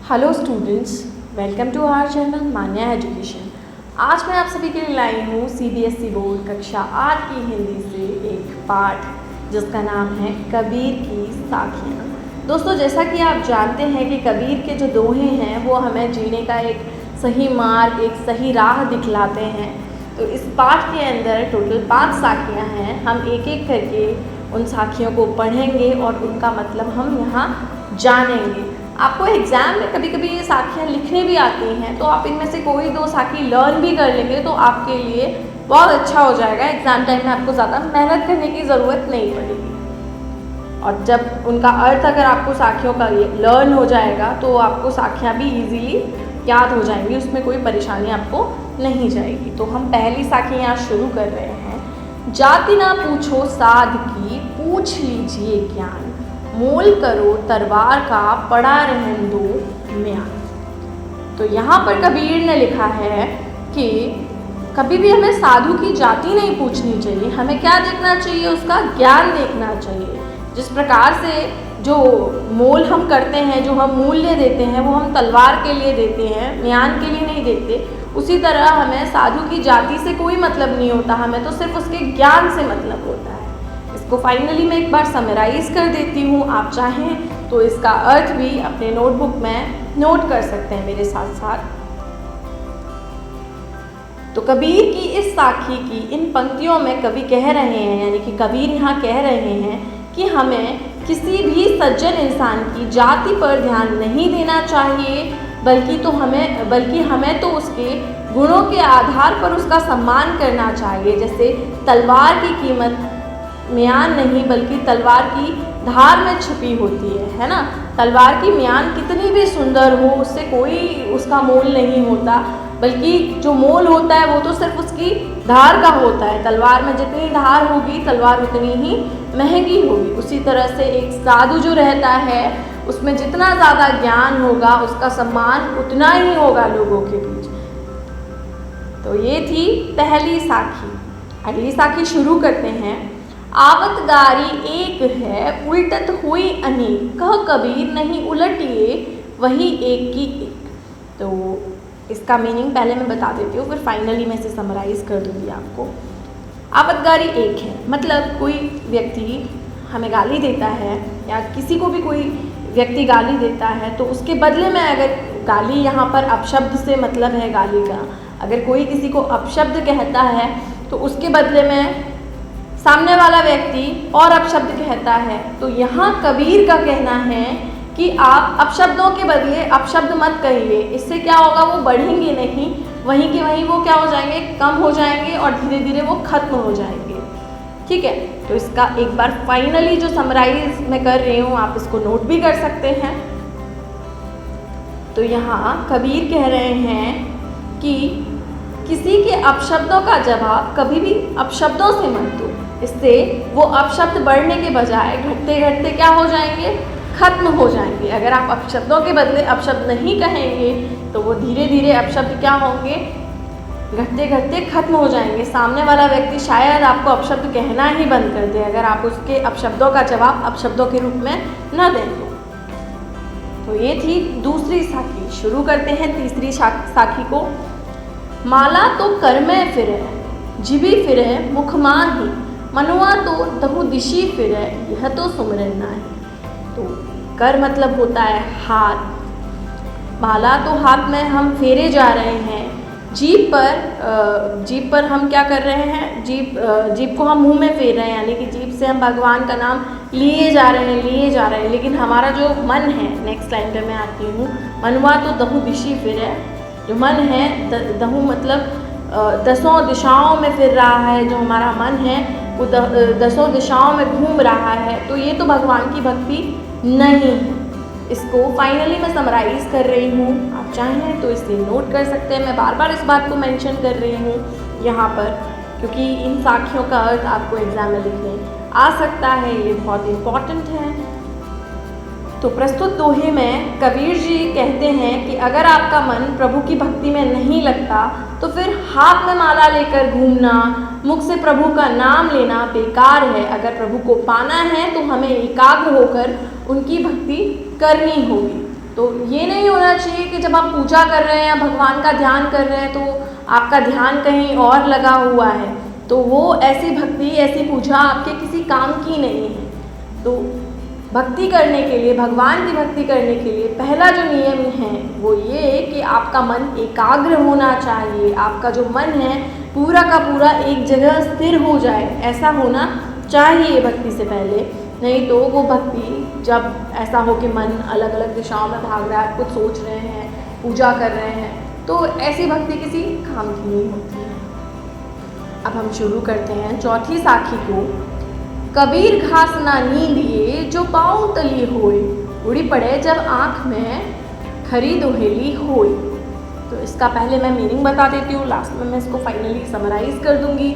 Hello students, welcome to our channel Manya education. आज मैं आप सभी के लिए लाई हूँ सीबीएसई बोर्ड कक्षा 8 की हिंदी से एक पाठ जिसका नाम है कबीर की साखियाँ। दोस्तों, जैसा कि आप जानते हैं कि कबीर के जो दोहे हैं वो हमें जीने का एक सही मार्ग, एक सही राह दिखलाते हैं। तो इस पाठ के अंदर टोटल 5 साखियाँ हैं। हम एक एक करके उन साखियों को पढ़ेंगे और उनका मतलब हम यहाँ जानेंगे। आपको एग्ज़ाम में कभी कभी ये साखियाँ लिखने भी आती हैं, तो आप इनमें से कोई 2 साखी लर्न भी कर लेंगे तो आपके लिए बहुत अच्छा हो जाएगा। एग्ज़ाम टाइम में आपको ज़्यादा मेहनत करने की ज़रूरत नहीं पड़ेगी। और जब उनका अर्थ अगर आपको साखियों का लर्न हो जाएगा तो आपको साखियाँ भी इजीली याद हो जाएंगी, उसमें कोई परेशानी आपको नहीं जाएगी। तो हम पहली साखी यहाँ शुरू कर रहे हैं। जाति ना पूछो साध की, पूछ लीजिए ज्ञान, मोल करो तलवार का, पड़ा रहन दो म्यान। तो यहाँ पर कबीर ने लिखा है कि कभी भी हमें साधु की जाति नहीं पूछनी चाहिए, हमें क्या देखना चाहिए, उसका ज्ञान देखना चाहिए। जिस प्रकार से जो मोल हम करते हैं, जो हम मूल्य देते हैं, वो हम तलवार के लिए देते हैं, म्यान के लिए नहीं देते। उसी तरह हमें साधु की जाति से कोई मतलब नहीं होता, हमें तो सिर्फ उसके ज्ञान से मतलब होता है। इसको फाइनली मैं एक बार समराइज़ कर देती हूँ। आप चाहें तो इसका अर्थ भी अपने नोटबुक में नोट कर सकते हैं मेरे साथ साथ। तो कबीर की इस साखी की इन पंक्तियों में कवि कह रहे हैं, यानी कि कबीर यहाँ कह रहे हैं कि हमें किसी भी सज्जन इंसान की जाति पर ध्यान नहीं देना चाहिए, बल्कि हमें तो उसके गुणों के आधार पर उसका सम्मान करना चाहिए। जैसे तलवार की कीमत म्यान नहीं बल्कि तलवार की धार में छुपी होती है ना। तलवार की म्यान कितनी भी सुंदर हो, उससे कोई उसका मोल नहीं होता, बल्कि जो मोल होता है वो तो सिर्फ उसकी धार का होता है। तलवार में जितनी धार होगी तलवार उतनी ही महंगी होगी। उसी तरह से एक साधु जो रहता है उसमें जितना ज़्यादा ज्ञान होगा उसका सम्मान उतना ही होगा लोगों के बीच। तो ये थी पहली साखी। अगली साखी शुरू करते हैं। आवत गारी एक है, उल्टत हुई अनेक, कह कबीर नहीं उलटिए वही एक की एक। तो इसका मीनिंग पहले मैं बता देती हूँ, फिर फाइनली मैं इसे समराइज़ कर दूँगी आपको। आवतगारी एक है मतलब कोई व्यक्ति हमें गाली देता है या किसी को भी कोई व्यक्ति गाली देता है, तो उसके बदले में अगर गाली, यहाँ पर अपशब्द से मतलब है गाली का, अगर कोई किसी को अपशब्द कहता है तो उसके बदले में सामने वाला व्यक्ति और अपशब्द कहता है, तो यहाँ कबीर का कहना है कि आप अपशब्दों के बदले अपशब्द मत कहिए। इससे क्या होगा, वो बढ़ेंगे नहीं, वहीं के वहीं वो क्या हो जाएंगे, कम हो जाएंगे और धीरे धीरे वो खत्म हो जाएंगे। ठीक है, तो इसका एक बार फाइनली जो समराइज मैं कर रही हूँ आप इसको नोट भी कर सकते हैं। तो यहाँ कबीर कह रहे हैं कि किसी के अपशब्दों का जवाब कभी भी अपशब्दों से मत दो, इससे वो अपशब्द बढ़ने के बजाय घटते घटते क्या हो जाएंगे, खत्म हो जाएंगे। अगर आप अपशब्दों के बदले अपशब्द नहीं कहेंगे तो वो धीरे धीरे अपशब्द क्या होंगे, घटते घटते खत्म हो जाएंगे। सामने वाला व्यक्ति शायद आपको अपशब्द कहना ही बंद कर दे अगर आप उसके अपशब्दों का जवाब अपशब्दों के रूप में न दें तो। ये थी दूसरी साखी। शुरू करते हैं तीसरी साखी को। माला तो कर में फिरे, जिभी फिरे मुख माही, मनुआ तो दहु दिशी फिरे, यह तो सुमरन नाही। तो कर मतलब होता है हाथ, माला तो हाथ में हम फेरे जा रहे हैं। जीभ पर हम क्या कर रहे हैं, जीभ को हम मुंह में फेर रहे हैं, यानी कि जीभ से हम भगवान का नाम लिए जा रहे हैं। लेकिन हमारा जो मन है, नेक्स्ट लाइन पे मैं आती हूँ, मनुआ तो दहु दिशी फिरे, जो मन है, दहु मतलब 10 दिशाओं में फिर रहा है, जो हमारा मन है वो 10 दिशाओं में घूम रहा है, तो ये तो भगवान की भक्ति नहीं है। इसको फाइनली मैं समराइज़ कर रही हूँ, आप चाहें तो इसे नोट कर सकते हैं। मैं बार बार इस बात को मेंशन कर रही हूँ यहाँ पर क्योंकि इन साखियों का अर्थ आपको एग्जाम में लिखने आ सकता है, ये बहुत इम्पॉर्टेंट है। तो प्रस्तुत दोहे में कबीर जी कहते हैं कि अगर आपका मन प्रभु की भक्ति में नहीं लगता तो फिर हाथ में माला लेकर घूमना, मुख से प्रभु का नाम लेना बेकार है। अगर प्रभु को पाना है तो हमें एकाग्र होकर उनकी भक्ति करनी होगी। तो ये नहीं होना चाहिए कि जब आप पूजा कर रहे हैं या भगवान का ध्यान कर रहे हैं तो आपका ध्यान कहीं और लगा हुआ है, तो वो ऐसी भक्ति, ऐसी पूजा आपके किसी काम की नहीं है। तो भक्ति करने के लिए, भगवान की भक्ति करने के लिए पहला जो नियम है वो ये कि आपका मन एकाग्र होना चाहिए। आपका जो मन है पूरा का पूरा एक जगह स्थिर हो जाए, ऐसा होना चाहिए भक्ति से पहले। नहीं तो वो भक्ति जब ऐसा हो कि मन अलग अलग दिशाओं में भाग रहा है, कुछ सोच रहे हैं, पूजा कर रहे हैं, तो ऐसी भक्ति किसी काम की नहीं होती है। अब हम शुरू करते हैं चौथी साखी को। कबीर घास ना नींदिए जो पाँव तली होए, उड़ी पड़े जब आँख में खरी दोहेली होए। तो इसका पहले मैं मीनिंग बता देती हूँ, लास्ट में मैं इसको फाइनली समराइज़ कर दूँगी।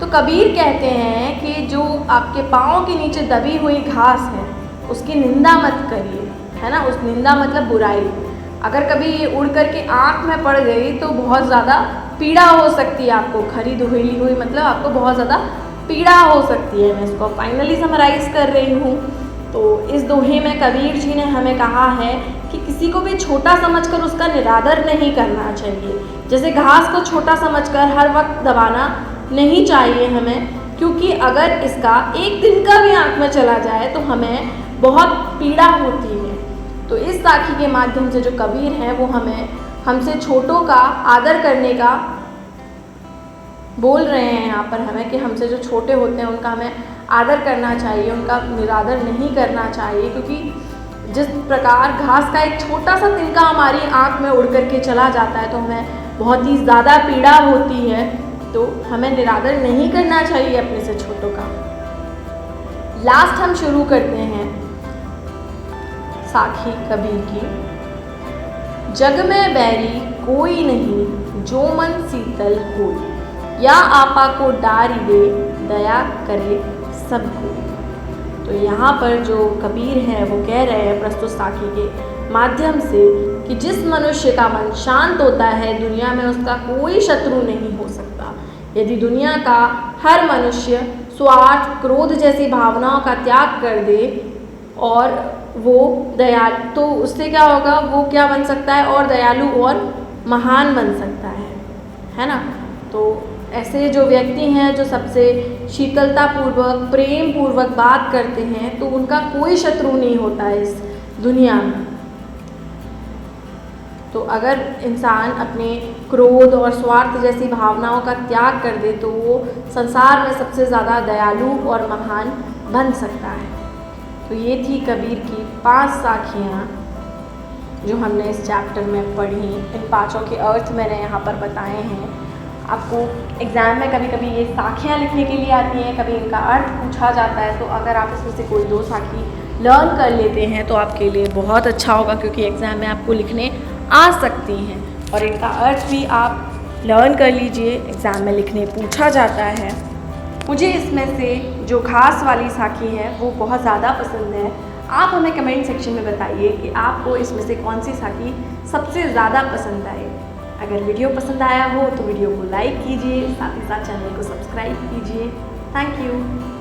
तो कबीर कहते हैं कि जो आपके पाँव के नीचे दबी हुई घास है उसकी निंदा मत करिए, है ना। उस निंदा मतलब बुराई। अगर कभी ये उड़ करके आँख में पड़ गई तो बहुत ज़्यादा पीड़ा हो सकती है आपको। खरी दोहेली हुई मतलब आपको बहुत ज़्यादा पीड़ा हो सकती है। मैं इसको फाइनली समराइज़ कर रही हूँ। तो इस दोहे में कबीर जी ने हमें कहा है कि किसी को भी छोटा समझकर उसका निरादर नहीं करना चाहिए। जैसे घास को छोटा समझकर हर वक्त दबाना नहीं चाहिए हमें, क्योंकि अगर इसका एक दिन का भी आँख में चला जाए तो हमें बहुत पीड़ा होती है। तो इस साखी के माध्यम से जो कबीर हैं वो हमें हमसे छोटों का आदर करने का बोल रहे हैं यहाँ पर हमें, कि हमसे जो छोटे होते हैं उनका हमें आदर करना चाहिए, उनका निरादर नहीं करना चाहिए। क्योंकि जिस प्रकार घास का एक छोटा सा तिनका हमारी आँख में उड़ करके चला जाता है तो हमें बहुत ही ज़्यादा पीड़ा होती है। तो हमें निरादर नहीं करना चाहिए अपने से छोटों का। लास्ट हम शुरू करते हैं साखी कबीर की। जग में बैरी कोई नहीं जो मन शीतल हो, या आपा को डारी दे दया करे सबको। तो यहाँ पर जो कबीर हैं वो कह रहे हैं प्रस्तुत साखी के माध्यम से कि जिस मनुष्य का मन शांत होता है दुनिया में उसका कोई शत्रु नहीं हो सकता। यदि दुनिया का हर मनुष्य स्वार्थ, क्रोध जैसी भावनाओं का त्याग कर दे और वो दयालु, तो उससे क्या होगा, वो क्या बन सकता है, और दयालु और महान बन सकता है ना। तो ऐसे जो व्यक्ति हैं जो सबसे शीतलता पूर्वक, प्रेम पूर्वक बात करते हैं, तो उनका कोई शत्रु नहीं होता है इस दुनिया में। तो अगर इंसान अपने क्रोध और स्वार्थ जैसी भावनाओं का त्याग कर दे तो वो संसार में सबसे ज़्यादा दयालु और महान बन सकता है। तो ये थी कबीर की 5 साखियाँ जो हमने इस चैप्टर में पढ़ी। इन 5 के अर्थ मैंने यहाँ पर बताए हैं। आपको एग्ज़ाम में कभी कभी ये साखियाँ लिखने के लिए आती हैं, कभी इनका अर्थ पूछा जाता है। तो अगर आप इसमें से कोई 2 साखी लर्न कर लेते हैं तो आपके लिए बहुत अच्छा होगा, क्योंकि एग्ज़ाम में आपको लिखने आ सकती हैं। और इनका अर्थ भी आप लर्न कर लीजिए, एग्ज़ाम में लिखने पूछा जाता है। मुझे इसमें से जो घास वाली साखी है वो बहुत ज़्यादा पसंद है। आप हमें कमेंट सेक्शन में बताइए कि आपको इसमें से कौन सी साखी सबसे ज़्यादा पसंद आए। अगर वीडियो पसंद आया हो तो वीडियो को लाइक कीजिए, साथ ही साथ चैनल को सब्सक्राइब कीजिए। Thank you.